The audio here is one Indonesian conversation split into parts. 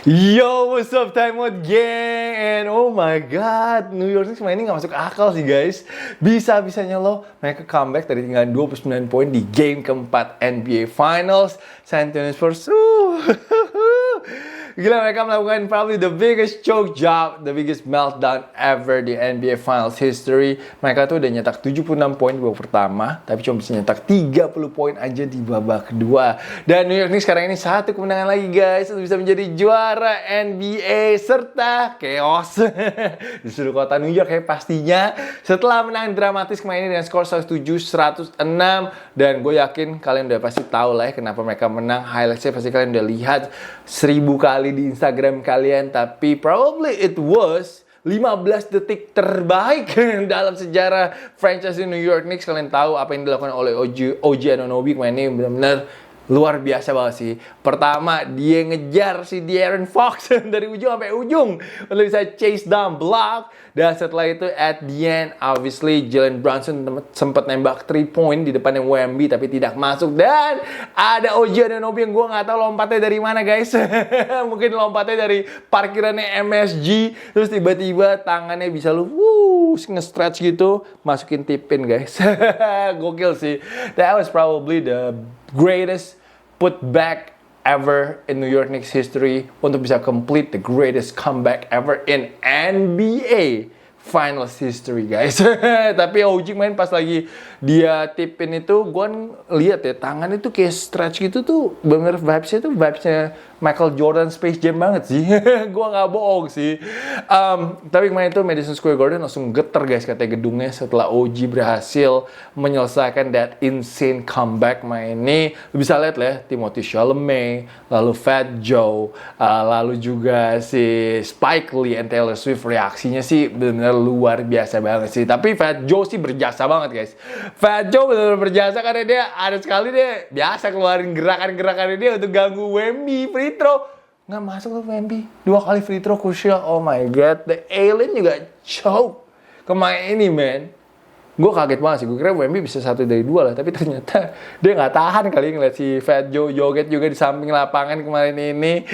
Yo, what's up, Time Out Gang? And oh my god, New York Knicks mainnya nggak masuk akal sih guys. Bisa-bisanya lo mereka comeback dari tinggal 29 poin di game keempat NBA Finals. San Antonio Spurs. Gila, mereka melakukan probably the biggest choke job, the biggest meltdown ever di NBA Finals history. Mereka tuh udah nyetak 76 poin di babak pertama, tapi cuma bisa nyetak 30 poin aja di babak kedua. Dan New York Knicks sekarang ini satu kemenangan lagi guys, untuk bisa menjadi juara NBA serta chaos di seluruh kota New York ya pastinya. Setelah menang dramatis kemarin dengan skor 107-106, dan gue yakin kalian udah pasti tahu lah ya kenapa mereka menang. Highlightsnya pasti kalian udah lihat 1000 kali di Instagram kalian, tapi probably it was 15 detik terbaik dalam sejarah franchise New York Knicks. Kalian tahu apa yang dilakukan oleh OG Anunoby kemarin ini benar-benar luar biasa banget sih. Pertama, dia ngejar si De'Aaron Fox dari ujung sampai ujung untuk bisa chase down block. Dan setelah itu at the end, obviously Jalen Brunson sempat nembak 3 point di depannya Wemby tapi tidak masuk. Dan ada OG Anunoby yang gue nggak tahu lompatnya dari mana guys. Mungkin lompatnya dari parkirannya MSG, terus tiba-tiba tangannya bisa nge-stretch gitu, masukin tipin guys. Gokil sih. That was probably the greatest putback ever in New York Knicks history untuk bisa complete the greatest comeback ever in NBA Finals history guys. Tapi OG main pas lagi dia tipin itu, gue lihat ya tangan itu kayak stretch gitu tuh, bener vibesnya Michael Jordan Space Jam banget sih. Gue nggak bohong sih. Tapi kemarin itu Madison Square Garden langsung geter guys katanya gedungnya setelah OG berhasil menyelesaikan that insane comeback main ini. Lu bisa lihat lah ya, Timothée Chalamet, lalu Fat Joe, lalu juga si Spike Lee and Taylor Swift, reaksinya sih benar-benar luar biasa banget sih. Tapi Fat Joe sih berjasa banget guys. Fat Joe benar-benar berjasa karena dia ada sekali dia biasa keluarin gerakan-gerakan dia untuk ganggu Wemby free throw. Nggak masuk tuh Wemby. 2 kali free throw crucial. Oh my god. The Alien juga choke kemarin ini man. Gue kaget banget sih. Gue kira Wemby bisa 1 dari 2 lah. Tapi ternyata dia nggak tahan kali ngeliat si Fat Joe joget juga di samping lapangan kemarin ini.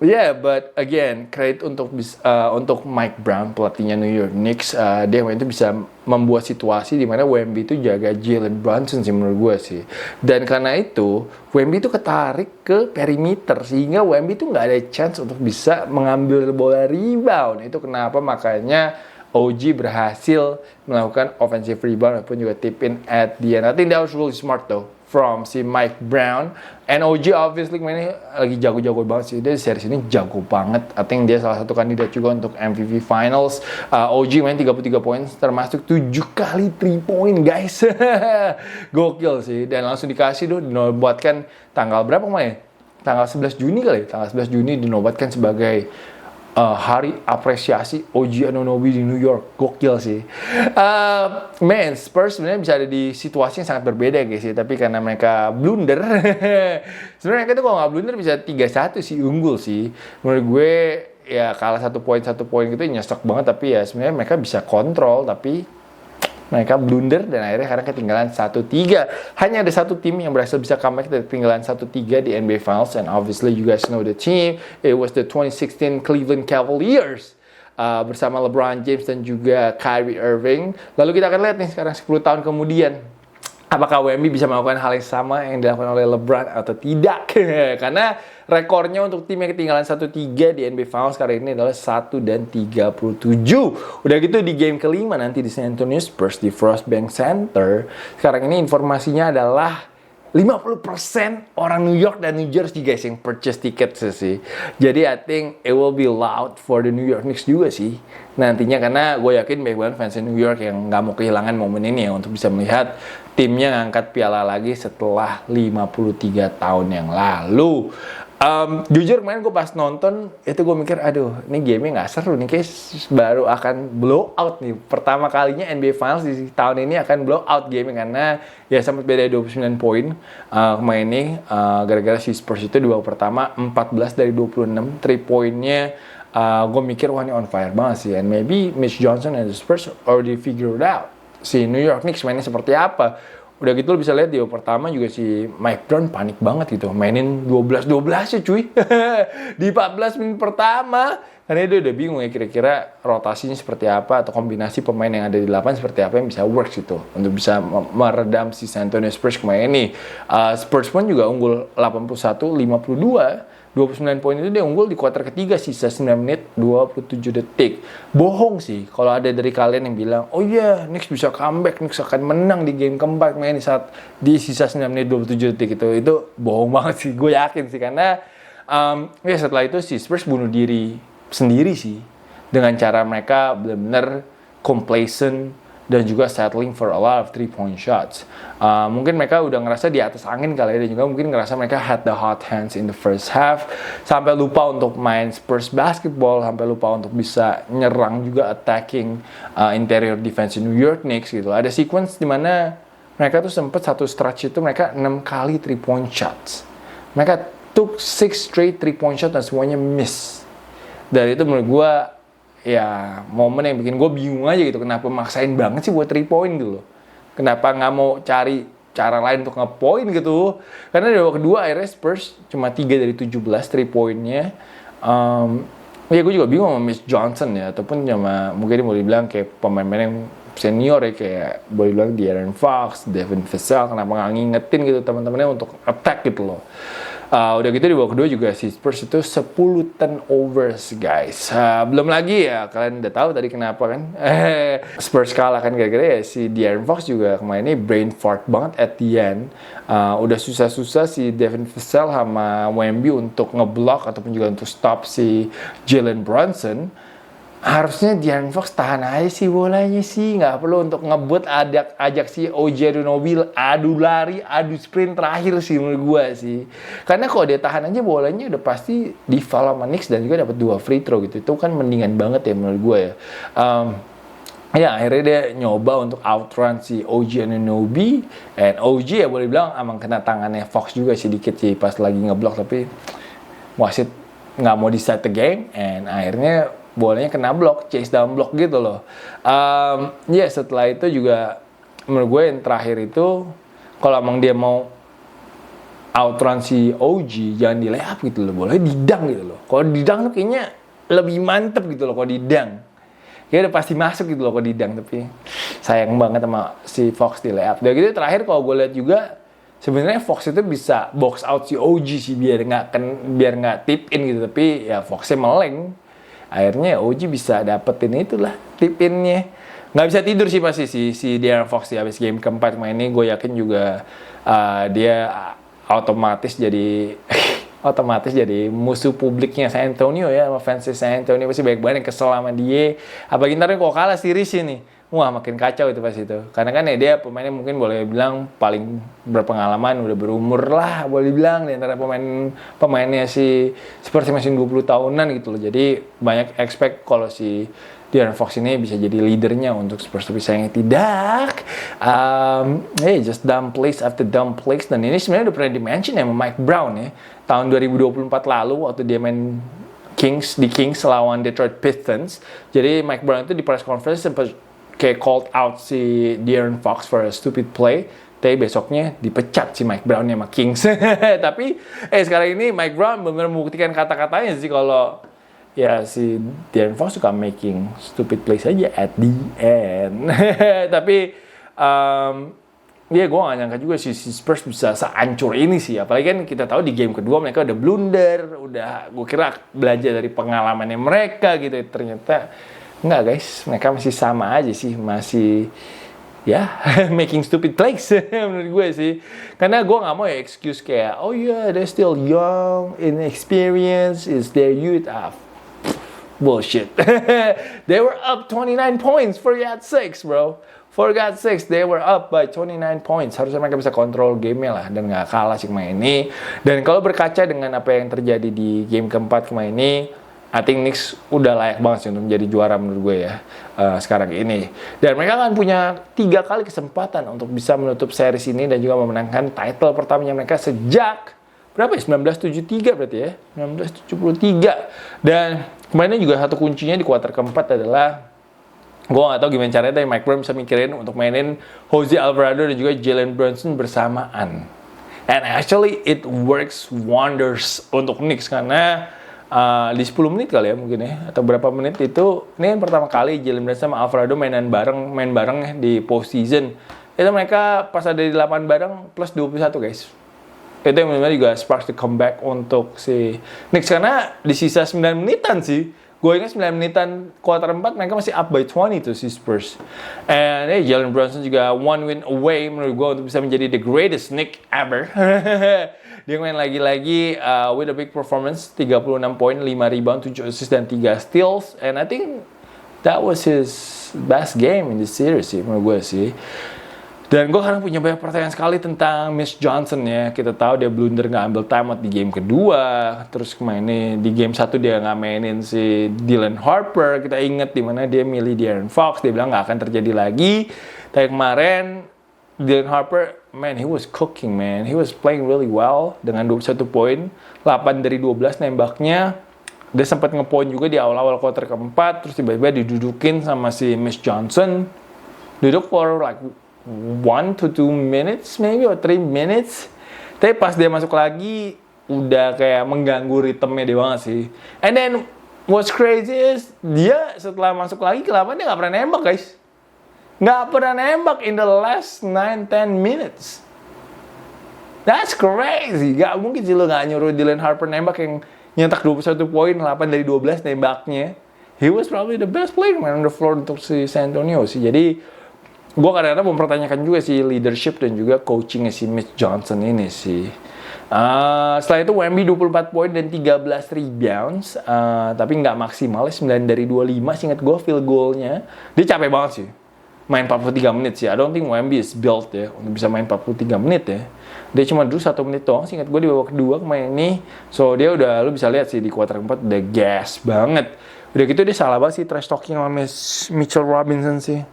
Yeah, but again, credit untuk Mike Brown, pelatihnya New York Knicks. Dia waktu itu bisa membuat situasi di mana Wemby itu jaga Jalen Brunson sih menurut gue sih. Dan karena itu, Wemby itu ketarik ke perimeter. Sehingga Wemby itu nggak ada chance untuk bisa mengambil bola rebound. Itu kenapa makanya OG berhasil melakukan offensive rebound ataupun juga tip in at the end. I think that was really smart though from si Mike Brown. And OG obviously kemarin lagi jago-jago banget sih. Dia di series ini jago banget. I think dia salah satu kandidat juga untuk MVP Finals. OG main 33 poin termasuk 7 kali 3 point guys. Gokil sih. Dan langsung dikasih tuh dinobatkan tanggal berapa kemarin? Tanggal 11 Juni kali. Tanggal 11 Juni dinobatkan sebagai hari apresiasi OG Anunoby di New York. Gokil sih. Man, Spurs sebenarnya bisa ada di situasi yang sangat berbeda guys ya. Tapi karena mereka blunder, sebenarnya mereka tuh kalau nggak blunder bisa 3-1 sih, unggul sih. Menurut gue ya kalah 1 poin gitu nyesek banget. Tapi ya sebenarnya mereka bisa kontrol, tapi mereka blunder dan akhirnya karena ketinggalan 1-3. Hanya ada satu tim yang berhasil bisa comeback dari ketinggalan 1-3 di NBA Finals. And obviously you guys know the team. It was the 2016 Cleveland Cavaliers. Bersama LeBron James dan juga Kyrie Irving. Lalu kita akan lihat nih sekarang 10 tahun kemudian, apakah Wemby bisa melakukan hal yang sama yang dilakukan oleh LeBron atau tidak? Karena rekornya untuk tim yang ketinggalan 1-3 di NBA Finals kali ini adalah 1-37. Udah gitu di game kelima nanti di San Antonio Spurs di Frost Bank Center. Sekarang ini informasinya adalah 50% orang New York dan New Jersey guys yang purchase tiket sih. Jadi I think it will be loud for the New York Knicks juga sih nantinya, karena gue yakin banyak banget fans New York yang nggak mau kehilangan momen ini ya untuk bisa melihat timnya ngangkat piala lagi setelah 53 tahun yang lalu. Jujur kemarin gue pas nonton itu gue mikir, aduh ini game-nya nggak seru nih, kayak baru akan blow out nih. Pertama kalinya NBA Finals di tahun ini akan blow out game karena ya sempat beda 29 poin kemarin ini gara-gara si Spurs itu di babak pertama 14 dari 26 3 poinnya. Gue mikir wah ini on fire banget sih, and maybe Mitch Johnson and the Spurs already figured out si New York Knicks mainnya seperti apa Udah gitu lo bisa lihat di babak pertama juga si Mike Brown panik banget gitu. Mainin 12-12 ya cuy. Di 14 menit pertama. Karena dia udah bingung ya kira-kira rotasinya seperti apa atau kombinasi pemain yang ada di 8 seperti apa yang bisa works gitu. Untuk bisa meredam si San Antonio Spurs kemarin ini. Spurs pun juga unggul 81-52. 29 poin itu dia unggul di kuarter ketiga, sisa 9 menit 27 detik. Bohong sih kalau ada dari kalian yang bilang, oh iya, Knicks bisa comeback, Knicks akan menang di game keempat main saat di sisa 9 menit 27 detik itu bohong banget sih, gue yakin sih. Karena ya setelah itu si Spurs bunuh diri sendiri sih dengan cara mereka benar-benar complacent dan juga settling for a lot of 3-point shots. Mungkin mereka udah ngerasa di atas angin kali ya, dan juga mungkin ngerasa mereka had the hot hands in the first half, sampai lupa untuk main Spurs basketball, sampai lupa untuk bisa nyerang juga attacking interior defense New York Knicks gitu. Ada sequence di mana mereka tuh sempat satu stretch itu mereka 6 kali 3-point shots. Mereka took 6 straight 3-point shots dan semuanya miss. Dari itu menurut gue ya momen yang bikin gue bingung aja gitu, kenapa maksain banget sih buat 3 point gitu loh. Kenapa nggak mau cari cara lain untuk nge-point gitu. Karena di babak kedua akhirnya Spurs cuma 3 dari 17 3 pointnya. Ya gue juga bingung sama Mitch Johnson ya, ataupun sama mungkin boleh dibilang kayak pemain-pemain yang senior ya, kayak boleh bilang De'Aaron Fox, Devin Vassell, kenapa nggak ngingetin gitu teman-temannya untuk attack gitu loh. Udah gitu di babak kedua juga si Spurs itu 10 turnovers guys. Belum lagi ya kalian udah tahu tadi kenapa kan Spurs kalah kan gara-gara ya si De'Aaron Fox juga kemarin ini brain fart banget at the end. Udah susah-susah si Devin Vassell sama Wemby untuk ngeblock ataupun juga untuk stop si Jalen Brunson. Harusnya De'Aaron Fox tahan aja sih bolanya sih, nggak perlu untuk ngebut ajak si OG Anunoby adu lari, adu sprint terakhir sih menurut gue sih. Karena kalau dia tahan aja bolanya udah pasti di foul sama Knicks dan juga dapat 2 free throw gitu. Itu kan mendingan banget ya menurut gue ya. Ya akhirnya dia nyoba untuk outrun si OG Anunoby, and OG ya boleh bilang emang kena tangannya Fox juga sedikit sih pas lagi ngeblok, tapi wasit nggak mau di-start the game, and akhirnya bolanya kena blok, chase down block gitu loh. Ya setelah itu juga menurut gue yang terakhir itu kalau emang dia mau outrun si OG jangan di layup gitu loh, bolanya di dunk gitu loh. Kalau di dunk tuh kayaknya lebih mantep gitu loh kalau di dunk. Kayaknya udah pasti masuk gitu loh kalau di dunk, tapi sayang banget sama si Fox di layup. Dan gitu terakhir kalau gue lihat juga sebenarnya Fox itu bisa box out si OG sih biar nggak tip in gitu, tapi ya Foxnya meleng. Akhirnya OG bisa dapetin itulah tip-innya. Nggak bisa tidur sih pasti si De'Aaron Fox ya habis game keempat main ini. Gue yakin juga dia otomatis jadi musuh publiknya San Antonio ya, sama fans San Antonio pasti banyak banget yang kesel sama dia. Apalagi ntar kalau kalah series ini, wah makin kacau itu pas itu. Karena kan ya dia pemainnya mungkin boleh bilang paling berpengalaman, udah berumur lah boleh bilang di antara pemainnya si seperti masih 20 tahunan gitu loh. Jadi banyak expect kalau si De'Aaron Fox ini bisa jadi leadernya untuk Spurs, tapi sayangnya tidak. Just dumb plays after dumb plays. Dan ini sebenarnya udah pernah di-mention ya sama Mike Brown ya tahun 2024 lalu waktu dia main di Kings lawan Detroit Pistons. Jadi Mike Brown itu di press conference sempat kayak called out si De'Aaron Fox for a stupid play, tapi besoknya dipecat si Mike Brown sama Kings. Tapi sekarang ini Mike Brown benar-benar membuktikan kata-katanya sih kalau ya si De'Aaron Fox suka making stupid plays aja at the end. Tapi ya gue gak nyangka juga si Spurs bisa sehancur ini sih. Apalagi kan kita tahu di game kedua mereka udah blunder, gue kira belajar dari pengalamannya mereka gitu. Ternyata enggak guys, mereka masih sama aja sih, masih ya making stupid plays menurut gue sih. Karena gue nggak mau ya excuse kayak oh yeah they're still young, inexperienced, is their youth. Bullshit. They were up 29 points for God's sakes bro. For God's sakes, they were up by 29 points. Harusnya mereka bisa kontrol game-nya lah dan nggak kalah sih kemarin ini. Dan kalau berkaca dengan apa yang terjadi di game keempat kemarin ini, I think Knicks udah layak banget sih untuk menjadi juara menurut gue ya sekarang ini. Dan mereka akan punya 3 kali kesempatan untuk bisa menutup series ini dan juga memenangkan title pertamanya mereka sejak berapa ya? 1973 berarti ya? 1973. Dan kemarin juga satu kuncinya di kuarter keempat adalah Gue gak tahu gimana caranya tapi Mike Brown bisa mikirin untuk mainin Jose Alvarado dan juga Jalen Brunson bersamaan. And actually it works wonders untuk Knicks karena di 10 menit kali ya mungkin ya, atau berapa menit itu, ini kan pertama kali Jalen Brunson sama Alvarado main bareng ya di postseason. Itu mereka pas ada di 8 bareng plus 21 guys. Itu yang benar-benar juga sparks the comeback untuk si Knicks karena di sisa 9 menitan sih. Gue ingat 9 menitan kuarter 4 mereka masih up by 20 tuh si Spurs. And Jalen Brunson juga one win away menurut gue untuk bisa menjadi the greatest Knick ever. Dia main lagi-lagi with a big performance, 36 poin, 5 rebound, 7 assist dan 3 steals. And I think that was his best game in this series sih menurut gue sih. Dan gue sekarang punya banyak pertanyaan sekali tentang Mitch Johnson ya. Kita tahu dia blunder nggak ambil timeout di game kedua. Terus kemarin di game 1 dia nggak mainin si Dylan Harper. Kita inget di mana dia milih De'Aaron Fox. Dia bilang nggak akan terjadi lagi. Tapi kemarin Dylan Harper, man, he was cooking, man. He was playing really well dengan 21 poin. 8 dari 12 nembaknya. Dia sempat ngepoint juga di awal-awal quarter keempat. Terus tiba-tiba didudukin sama si Mitch Johnson. Duduk for like 1 to 2 minutes maybe or 3 minutes. Tapi pas dia masuk lagi udah kayak mengganggu ritmenya dia banget sih. And then what's crazy is dia setelah masuk lagi ke lapangan dia gak pernah nembak guys. Gak pernah nembak in the last 9-10 minutes. That's crazy. Gak mungkin sih lo gak nyuruh Dylan Harper nembak yang nyetak 21 poin, 8 dari 12 nembaknya. He was probably the best player on the floor untuk si San Antonio sih. Jadi gue kadang-kadang mempertanyakan juga sih leadership dan juga coachingnya si Mitch Johnson ini sih. Setelah itu Wemby 24 poin dan 13 rebounds, tapi nggak maksimal, 9 dari 25, seingat gue field goalnya. Dia capek banget sih, main 43 menit sih. I don't think Wemby is built ya untuk bisa main 43 menit ya. Dia cuma dulu 1 menit doang, seingat gue di babak kedua kemarin ini. So dia udah, lu bisa lihat sih di kuarter keempat udah gas banget. Udah gitu dia salah banget sih trash talking sama Mitchell Robinson sih.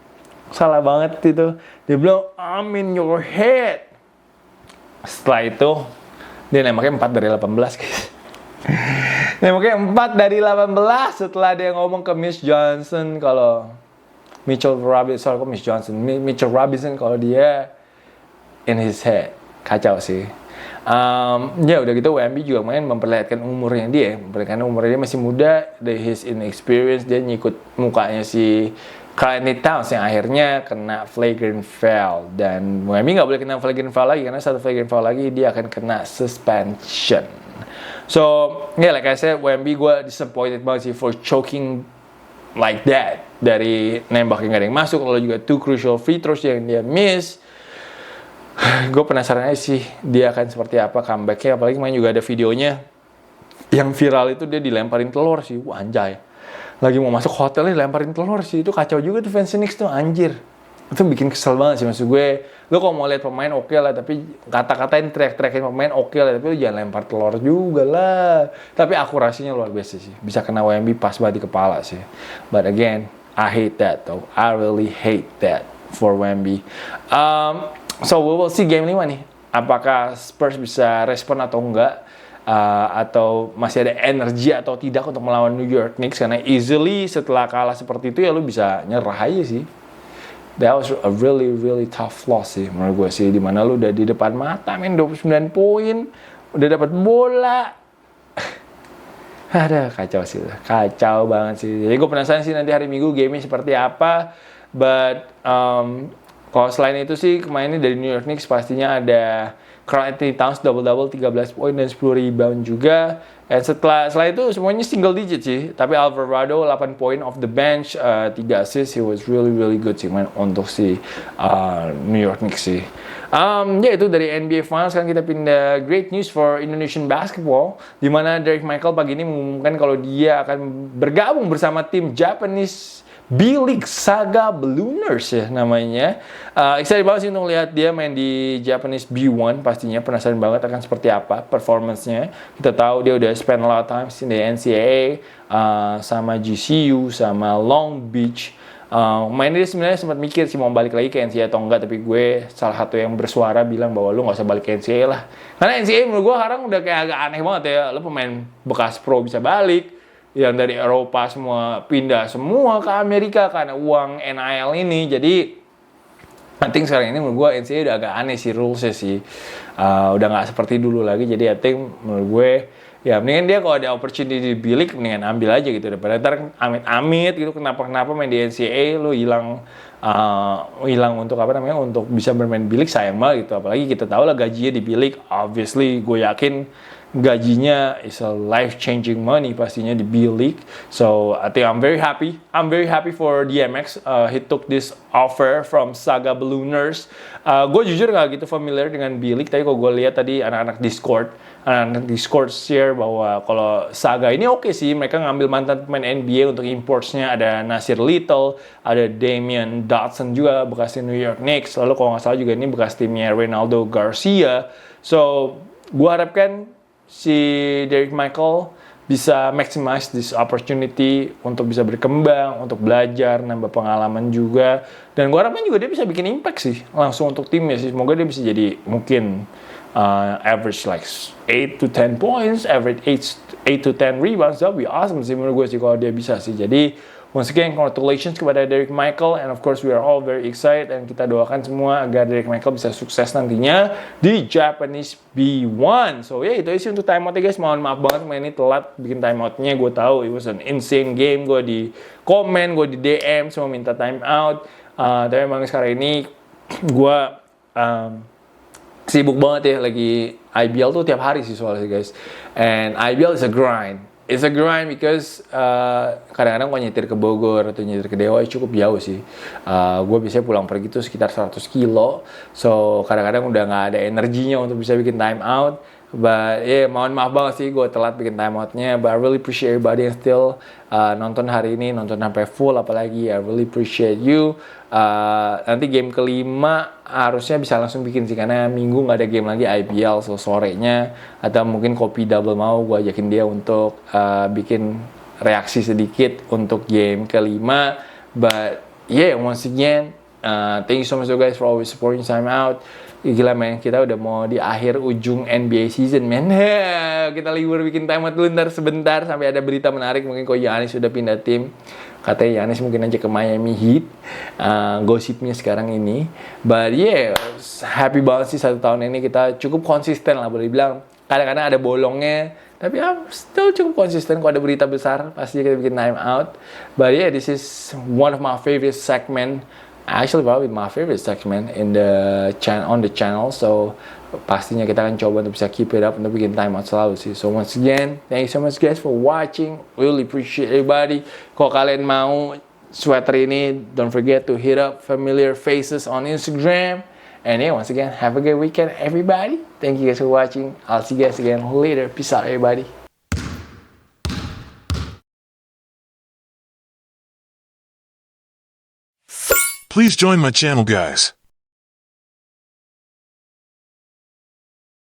Salah banget itu. Dia bilang, I'm in your head. Setelah itu, dia nembaknya 4 dari 18 guys. Nembaknya 4 dari 18 setelah dia ngomong ke Mitch Johnson kalau Mitchell Robinson kalau dia in his head. Kacau sih. Ya udah gitu Wemby juga main memperlihatkan umurnya dia. Memperlihatkan umurnya dia masih muda. His inexperience, dia nyikut mukanya si Karl-Anthony Towns yang akhirnya kena flagrant foul. Dan Wemby nggak boleh kena flagrant foul lagi karena satu flagrant foul lagi dia akan kena suspension. So, yeah, like I said, Wemby gue disappointed banget sih for choking like that. Dari nembak yang gak ada yang masuk, lalu juga 2 crucial free throws yang dia miss. Gue penasaran aja sih dia akan seperti apa comeback-nya. Apalagi main juga ada videonya yang viral itu dia dilemparin telur sih. Wah anjay. Lagi mau masuk hotelnya dilemparin telur sih. Itu kacau juga tuh fans Knicks tuh anjir. Itu bikin kesel banget sih maksud gue. Lo kalau mau lihat pemain oke lah, tapi kata-katain teriak-teriakin pemain oke lah, tapi lo jangan lempar telur juga lah. Tapi akurasinya luar biasa sih. Bisa kena Wemby pas banget di kepala sih. But again, I hate that though. I really hate that for Wemby. So we will see game 5 nih. Apakah Spurs bisa respon atau enggak? Atau masih ada energi atau tidak untuk melawan New York Knicks. Karena easily setelah kalah seperti itu ya lu bisa nyerah aja sih. That was a really really tough loss sih menurut gue sih. Dimana lu udah di depan mata main 29 poin. Udah dapat bola. Ada kacau sih. Kacau banget sih. Jadi gue penasaran sih nanti hari Minggu game-nya seperti apa. But kalau selain itu sih kemarin ini dari New York Knicks pastinya ada Karl-Anthony Towns double-double 13 poin dan 10 rebound juga. Dan setelah itu semuanya single digit sih. Tapi Alvarado 8 poin off the bench, 3 assist. He was really really good sih main untuk si New York Knicks sih. Ya itu dari NBA Finals. Sekarang kita pindah great news for Indonesian basketball. Dimana Derek Michael pagi ini mengumumkan kalau dia akan bergabung bersama tim Japanese B-League Saga Ballooners ya namanya. Excited banget sih untuk lihat dia main di Japanese B1. Pastinya penasaran banget akan seperti apa performance-nya. Kita tahu dia udah spend a lot of time in the NCAA, sama GCU, sama Long Beach. Mainnya dia sebenarnya sempat mikir sih mau balik lagi ke NCAA atau enggak. Tapi gue salah satu yang bersuara bilang bahwa lu gak usah balik ke NCAA lah. Karena NCAA menurut gue sekarang udah kayak agak aneh banget ya. Lu pemain bekas pro bisa balik. yang dari Eropa semua pindah semua ke Amerika karena uang NIL ini. Jadi I think sekarang ini menurut gue NCAA udah agak aneh sih rulesnya sih. Udah nggak seperti dulu lagi. Jadi I think menurut gue ya mendingan dia kalau ada opportunity di B-League mendingan ambil aja gitu daripada ntar amit-amit gitu kenapa main di NCAA lu hilang untuk apa namanya untuk bisa bermain B-League sayang banget gitu. Apalagi kita tahu lah gajinya di B-League obviously gue yakin gajinya is a life-changing money pastinya di B-League. So I think I'm very happy. I'm very happy for DMX. He took this offer from Saga Ballooners. Gue jujur nggak gitu familiar dengan B-League. Tapi kalau gue lihat tadi anak-anak Discord share bahwa kalau Saga ini oke sih. Mereka ngambil mantan pemain NBA untuk importsnya. Ada Nasir Little, ada Damian Dotson juga bekas New York Knicks. Lalu kalau nggak salah juga ini bekas timnya Ronaldo Garcia. So gue harapkan si Derek Michael bisa maximize this opportunity untuk bisa berkembang, untuk belajar, nambah pengalaman juga. Dan gue harapkan juga dia bisa bikin impact sih langsung untuk timnya sih. Semoga dia bisa jadi mungkin average like 8 to 10 points, average 8 to 10 rebounds. That would be awesome sih menurut gue sih kalau dia bisa sih. Jadi once again, congratulations kepada Derek Michael, and of course we are all very excited, dan kita doakan semua agar Derek Michael bisa sukses nantinya di Japanese B1. So ya itu sih untuk timeoutnya guys, mohon maaf banget ini telat bikin timeoutnya, gue tahu it was an insane game, gue di komen, gue di DM, semua minta timeout, tapi memang sekarang ini gue sibuk banget ya, lagi IBL tuh tiap hari sih soalnya guys, and IBL is a grind. It's a grind because kadang-kadang kalau nyetir ke Bogor atau nyetir ke Dewa cukup jauh sih. Gue biasanya pulang pergi tuh sekitar 100 kilo. So kadang-kadang udah nggak ada energinya untuk bisa bikin time out. But mohon maaf banget sih gue telat bikin time outnya. But I really appreciate everybody yang still nonton hari ini, nonton sampai full apalagi. I really appreciate you. Nanti game kelima harusnya bisa langsung bikin sih karena minggu nggak ada game lagi IPL, so sorenya atau mungkin Kopi Double mau gue ajakin dia untuk bikin reaksi sedikit untuk game kelima. But once again thank you so much guys for always supporting Time Out. Gila men, kita udah mau di akhir ujung NBA season men. Kita libur bikin time out dulu ntar sebentar sampai ada berita menarik. Mungkin kok Giannis sudah pindah tim. Katanya Giannis mungkin aja ke Miami Heat. Gosipnya sekarang ini. But happy banget sih 1 tahun ini kita cukup konsisten lah boleh dibilang. Kadang-kadang ada bolongnya, tapi still cukup konsisten. Kalau ada berita besar pasti kita bikin time out. But this is one of my favorite segment. Actually probably my favorite segment in the on the channel, so pastinya kita akan coba untuk bisa keep it up untuk bikin time out selalu sih. So once again, thank you so much guys for watching. Really appreciate everybody. Kalau kalian mau sweater ini, don't forget to hit up Familiar Faces on Instagram. And once again, have a good weekend everybody. Thank you guys for watching. I'll see you guys again later. Peace out everybody. Please join my channel guys.